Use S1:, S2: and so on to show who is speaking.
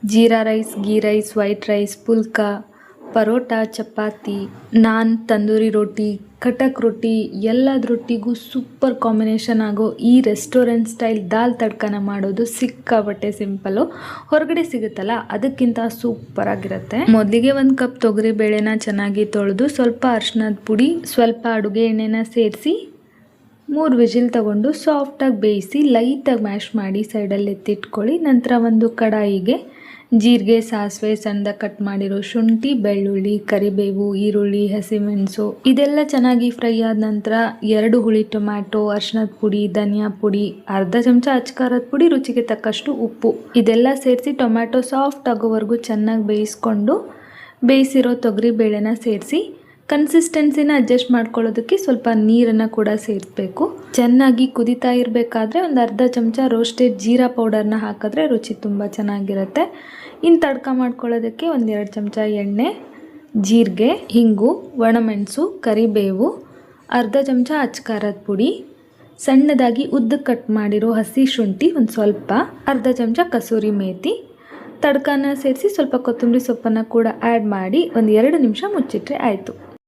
S1: Jeera rice, ghee rice, white rice, pulka, paratha, chapati, naan, tandoori roti, ಕಟಕ್ ರೊಟ್ಟಿ ಎಲ್ಲದರೊಟ್ಟಿಗೂ ಸೂಪರ್ ಕಾಂಬಿನೇಷನ್ ಆಗೋ ಈ ರೆಸ್ಟೋರೆಂಟ್ ಸ್ಟೈಲ್ ದಾಲ್ ತಡ್ಕನ ಮಾಡೋದು ಸಿಕ್ಕಾಪಟ್ಟೆ ಸಿಂಪಲ್ಲು. ಹೊರಗಡೆ ಸಿಗುತ್ತಲ್ಲ ಅದಕ್ಕಿಂತ ಸೂಪರ್ ಆಗಿರುತ್ತೆ. ಮೊದಲಿಗೆ 1 ಕಪ್ ತೊಗರಿ ಬೇಳೆನ ಚೆನ್ನಾಗಿ ತೊಳೆದು ಸ್ವಲ್ಪ ಅರಿಶಿನದ ಪುಡಿ, ಸ್ವಲ್ಪ ಅಡುಗೆ ಎಣ್ಣೆನ ಸೇರಿಸಿ 3 ವಿಜಿಲ್ ತಗೊಂಡು ಸಾಫ್ಟಾಗಿ ಬೇಯಿಸಿ ಲೈಟಾಗಿ ಮ್ಯಾಶ್ ಮಾಡಿ ಸೈಡಲ್ಲಿ ಎತ್ತಿಟ್ಕೊಳ್ಳಿ. ನಂತರ ಒಂದು ಕಡಾಯಿಗೆ ಜೀರಿಗೆ, ಸಾಸಿವೆ, ಸಣ್ಣದಾಗಿ ಕಟ್ ಮಾಡಿರೋ ಶುಂಠಿ, ಬೆಳ್ಳುಳ್ಳಿ, ಕರಿಬೇವು, ಈರುಳ್ಳಿ, ಹಸಿಮೆಣಸು ಇದೆಲ್ಲ ಚೆನ್ನಾಗಿ ಫ್ರೈ ಆದ ನಂತರ 2 ಹುಳಿ ಟೊಮ್ಯಾಟೊ, ಅರಿಶಿನದ ಪುಡಿ, ಧನಿಯಾ ಪುಡಿ, ಅರ್ಧ ಚಮಚ ಅಚ್ಕಾರದ ಪುಡಿ, ರುಚಿಗೆ ತಕ್ಕಷ್ಟು ಉಪ್ಪು ಇದೆಲ್ಲ ಸೇರಿಸಿ ಟೊಮ್ಯಾಟೊ ಸಾಫ್ಟ್ ಆಗೋವರೆಗೂ ಚೆನ್ನಾಗಿ ಬೇಯಿಸ್ಕೊಂಡು ಬೇಯಿಸಿರೋ ತೊಗರಿ ಬೇಳೆನ ಸೇರಿಸಿ ಕನ್ಸಿಸ್ಟೆನ್ಸಿನ ಅಡ್ಜಸ್ಟ್ ಮಾಡ್ಕೊಳ್ಳೋದಕ್ಕೆ ಸ್ವಲ್ಪ ನೀರನ್ನು ಕೂಡ ಸೇರಿಸಬೇಕು. ಚೆನ್ನಾಗಿ ಕುದಿತಾ ಇರಬೇಕಾದ್ರೆ ಒಂದು ಅರ್ಧ ಚಮಚ ರೋಸ್ಟೆಡ್ ಜೀರಾ ಪೌಡರ್ನ ಹಾಕಿದ್ರೆ ರುಚಿ ತುಂಬ ಚೆನ್ನಾಗಿರುತ್ತೆ. ಇನ್ನು ತಡ್ಕ ಮಾಡ್ಕೊಳ್ಳೋದಕ್ಕೆ 1-2 ಚಮಚ ಎಣ್ಣೆ, ಜೀರಿಗೆ, ಹಿಂಗು, ಒಣಮೆಣಸು, ಕರಿಬೇವು, ಅರ್ಧ ಚಮಚ ಅಚ್ಕಾರದ ಪುಡಿ, ಸಣ್ಣದಾಗಿ ಉದ್ದಕ್ಕೆ ಕಟ್ ಮಾಡಿರೋ ಹಸಿ ಶುಂಠಿ ಒಂದು ಸ್ವಲ್ಪ, ಅರ್ಧ ಚಮಚ ಕಸೂರಿ ಮೇಥಿ, ತಡ್ಕನ ಸೇರಿಸಿ ಸ್ವಲ್ಪ ಕೊತ್ತಂಬರಿ ಸೊಪ್ಪನ್ನು ಕೂಡ ಆ್ಯಡ್ ಮಾಡಿ 1-2 ನಿಮಿಷ ಮುಚ್ಚಿಟ್ರೆ ಆಯಿತು.